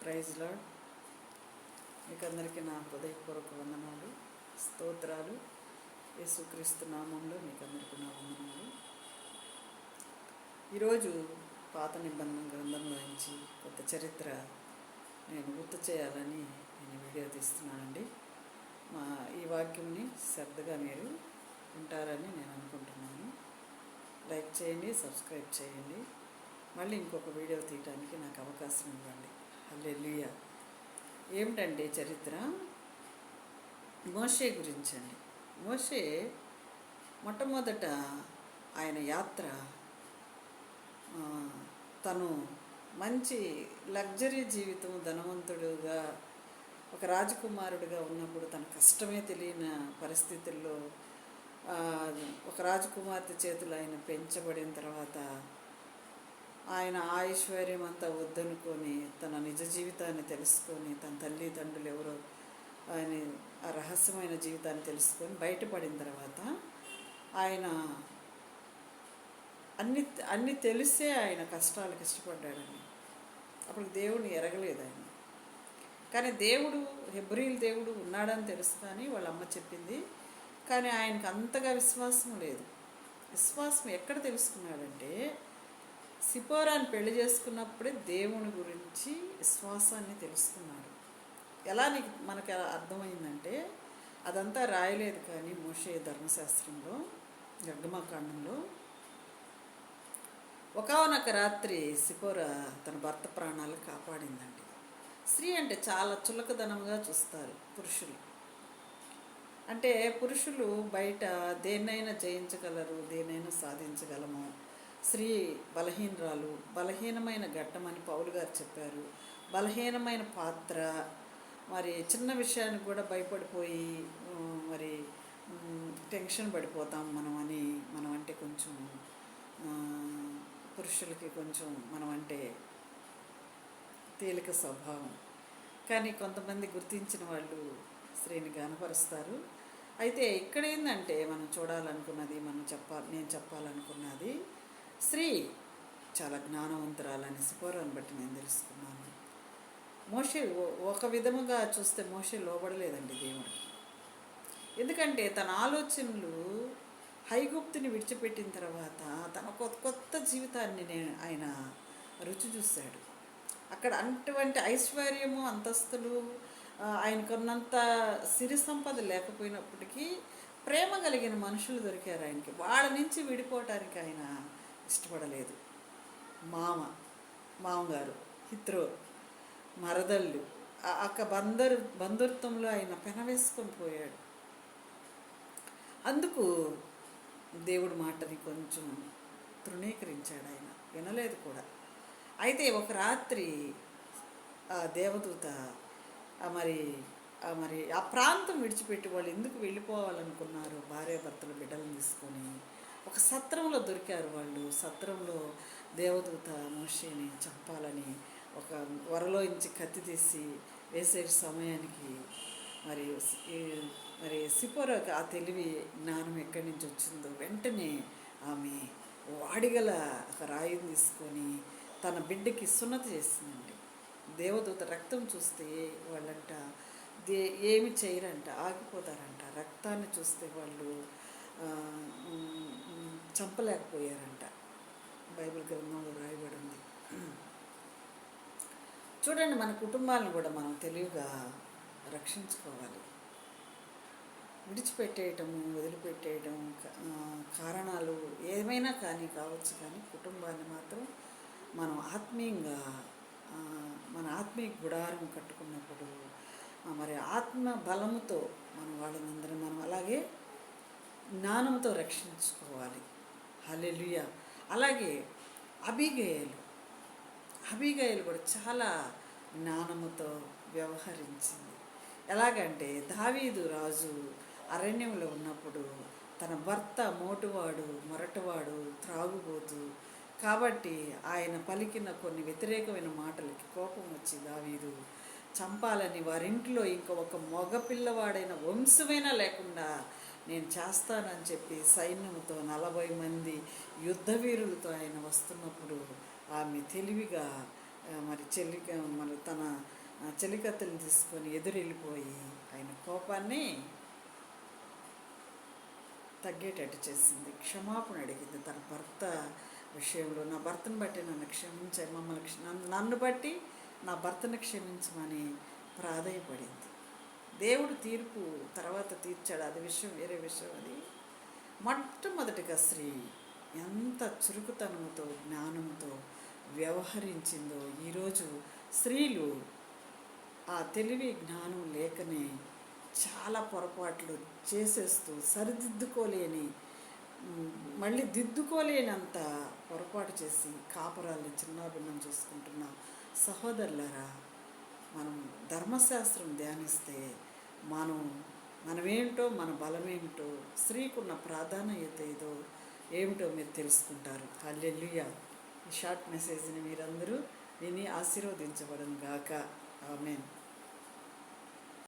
Praise lord. మీకు అందరికీ నా హృదయపూర్వక వందనాలు, స్తోత్రాలు. యేసుక్రీస్తు నామంలో మీకు అందరికీ నా వందనాలు. ఈరోజు పాత నిబంధన గ్రంథంలో నుంచి కొత్త చరిత్ర నేను గుర్తు చేయాలని నేను వీడియో తీస్తున్నానండి. ఈ వాక్యంని శ్రద్ధగా మీరు వింటారని నేను అనుకుంటున్నాను. లైక్ చేయండి, సబ్స్క్రైబ్ చేయండి. మళ్ళీ ఇంకొక వీడియో తీయడానికి నాకు అవకాశం ఇవ్వండి. హల్లెలూయా. ఏమిటంటే చరిత్ర మోషే గురించి అండి. మోషే మొట్టమొదట ఆయన యాత్ర తను మంచి లగ్జరీ జీవితం, ధనవంతుడుగా ఒక రాజకుమారుడిగా ఉన్నప్పుడు తన కష్టమే తెలియని పరిస్థితుల్లో ఒక రాజకుమార్తె చేతులు ఆయన పెంచబడిన తర్వాత ఆయన ఐశ్వర్యం అంతా వద్దనుకొని తన నిజ జీవితాన్ని తెలుసుకొని తన తల్లిదండ్రులు ఎవరో ఆయన ఆ రహస్యమైన జీవితాన్ని తెలుసుకొని బయటపడిన తర్వాత ఆయన అన్నీ తెలిసే ఆయన కష్టాలకు ఇష్టపడ్డాడని. అప్పుడు దేవుడిని ఎరగలేదు ఆయన. కానీ దేవుడు, హెబ్రీల దేవుడు ఉన్నాడని తెలుసు, కానీ వాళ్ళ అమ్మ చెప్పింది. కానీ ఆయనకు అంతగా విశ్వాసం లేదు. విశ్వాసం ఎక్కడ తెలుసుకున్నాడంటే సిపోరాని పెళ్లి చేసుకున్నప్పుడే దేవుని గురించి విశ్వాసాన్ని తెలుసుకున్నాడు. ఎలా మనకు అర్థమైందంటే అదంతా రాయలేదు, కానీ మోషే ధర్మశాస్త్రంలో నిర్గమకాండంలో ఒకానొక రాత్రి సిపోరా తన భర్త ప్రాణాలు కాపాడిందండి. స్త్రీ అంటే చాలా చులకదనంగా చూస్తారు పురుషులు. అంటే పురుషులు బయట దేన్నైనా జయించగలరు, దేన్నైనా సాధించగలము. స్త్రీ బలహీనరాలు, బలహీనమైన ఘట్టమని పౌలు గారు చెప్పారు. బలహీనమైన పాత్ర. మరి చిన్న విషయానికి కూడా భయపడిపోయి మరి టెన్షన్ పడిపోతాం మనం అంటే కొంచెం పురుషులకి కొంచెం మనం అంటే తేలిక స్వభావం. కానీ కొంతమంది గుర్తించిన వాళ్ళు స్త్రీని గనపరుస్తారు. అయితే ఇక్కడ ఏంటంటే మనం చూడాలనుకున్నది, నేను చెప్పాలనుకున్నది, స్త్రీ చాలా జ్ఞానవంతురాలని సిపోరాను బట్టి నేను తెలుసుకున్నాను. మోషే ఒక విధముగా చూస్తే మోషే లోబడలేదండి దేవుడికి. ఎందుకంటే తన ఆలోచనలు ఐగుప్తుని విడిచిపెట్టిన తర్వాత తన కొత్త జీవితాన్ని ఆయన రుచి చూశాడు. అక్కడ అటువంటి ఐశ్వర్యము, అంతస్తులు, ఆయనకున్నంత సిరి సంపద లేకపోయినప్పటికీ ప్రేమ కలిగిన మనుషులు దొరికారు ఆయనకి. వాళ్ళ నుంచి విడిపోవటానికి ఆయన ఇష్టపడలేదు. మామగారు, హిత్రో, మరదళ్ళు, అక్క బంధుత్వంలో ఆయన పెనవేసుకొని పోయాడు. అందుకు దేవుడి మాటని కొంచెం తృణీకరించాడు ఆయన, వినలేదు కూడా. అయితే ఒక రాత్రి ఆ దేవదూత మరి ఆ ప్రాంతం విడిచిపెట్టి వాళ్ళు ఎందుకు వెళ్ళిపోవాలనుకున్నారు, భార్యాభర్తలు బిడ్డలను తీసుకొని ఒక సత్రంలో దొరికారు. వాళ్ళు సత్రంలో దేవదూత మోషేని చంపాలని ఒక వరలోంచి కత్తి తీసి వేసే సమయానికి మరి సిపోరాకు ఆ తెలివి జ్ఞానం ఎక్కడి నుంచి వచ్చిందో వెంటనే ఆమె వాడిగల ఒక రాయిని తీసుకొని తన బిడ్డకి సున్నతి చేసిందండి. దేవదూత రక్తం చూస్తే వాళ్ళంట ఏమి చేయరంట, ఆగిపోతారంట. రక్తాన్ని చూస్తే వాళ్ళు చంపలేకపోయారంట. బైబిల్ గ్రంథంలో రాయబడి ఉంది. చూడండి, మన కుటుంబాలను కూడా మనం తెలివిగా రక్షించుకోవాలి. విడిచిపెట్టేయటము, వదిలిపెట్టేయటం కారణాలు ఏమైనా కావచ్చు, కానీ కుటుంబాన్ని మాత్రం మనం ఆత్మీయంగా మన ఆత్మీయ గుడారం కట్టుకున్నప్పుడు మరి ఆత్మ బలముతో వాళ్ళనందరం మనం అలాగే జ్ఞానంతో రక్షించుకోవాలి. హల్లెలూయా. అలాగే అబీగయలు కూడా చాలా జ్ఞానముతో వ్యవహరించింది. ఎలాగంటే దావీదు రాజు అరణ్యంలో ఉన్నప్పుడు తన భర్త మోటువాడు, మొరటవాడు, త్రాగుబోతు కాబట్టి ఆయన పలికిన కొన్ని వ్యతిరేకమైన మాటలకి కోపం వచ్చి దావీదు చంపాలని వారింట్లో ఇంకా ఒక మగ పిల్లవాడైన వంశమైనా లేకుండా నేను చేస్తానని చెప్పి సైన్యంతో 40 మంది యుద్ధవీరులతో ఆయన వస్తున్నప్పుడు ఆమె తెలివిగా మరి మరి తన చెలికత్తెలను తీసుకొని ఎదురెళ్ళిపోయి ఆయన కోపాన్ని తగ్గేటట్టు చేసింది. క్షమాపణ అడిగింది తన భర్త విషయంలో. నా భర్తను బట్టి నన్ను క్షమించాయి, నన్ను బట్టి నా భర్తను క్షమించమని ప్రాధేయపడింది. దేవుడు తీర్పు తర్వాత తీర్చాడు, అది విషయం, వేరే విషయం. అది మొట్టమొదటిగా స్త్రీ ఎంత చురుకుతనంతో జ్ఞానంతో వ్యవహరించిందో. ఈరోజు స్త్రీలు ఆ తెలివి జ్ఞానం లేకనే చాలా పొరపాట్లు చేసేస్తూ సరిదిద్దుకోలేని, మళ్ళీ దిద్దుకోలేనంత పొరపాటు చేసి కాపురాలను చిన్నాభిన్నం చేసుకుంటున్న సహోదరులారా, మనం ధర్మశాస్త్రం ధ్యానిస్తే మనమేంటో, మన బలమేమిటో, స్త్రీకున్న ప్రాధాన్యత ఏమిటో మీరు తెలుసుకుంటారు. హల్లెలూయా. ఈ షార్ట్ మెసేజ్ని మీరందరూ విని ఆశీర్వదించబడును గాక. ఆమేన్.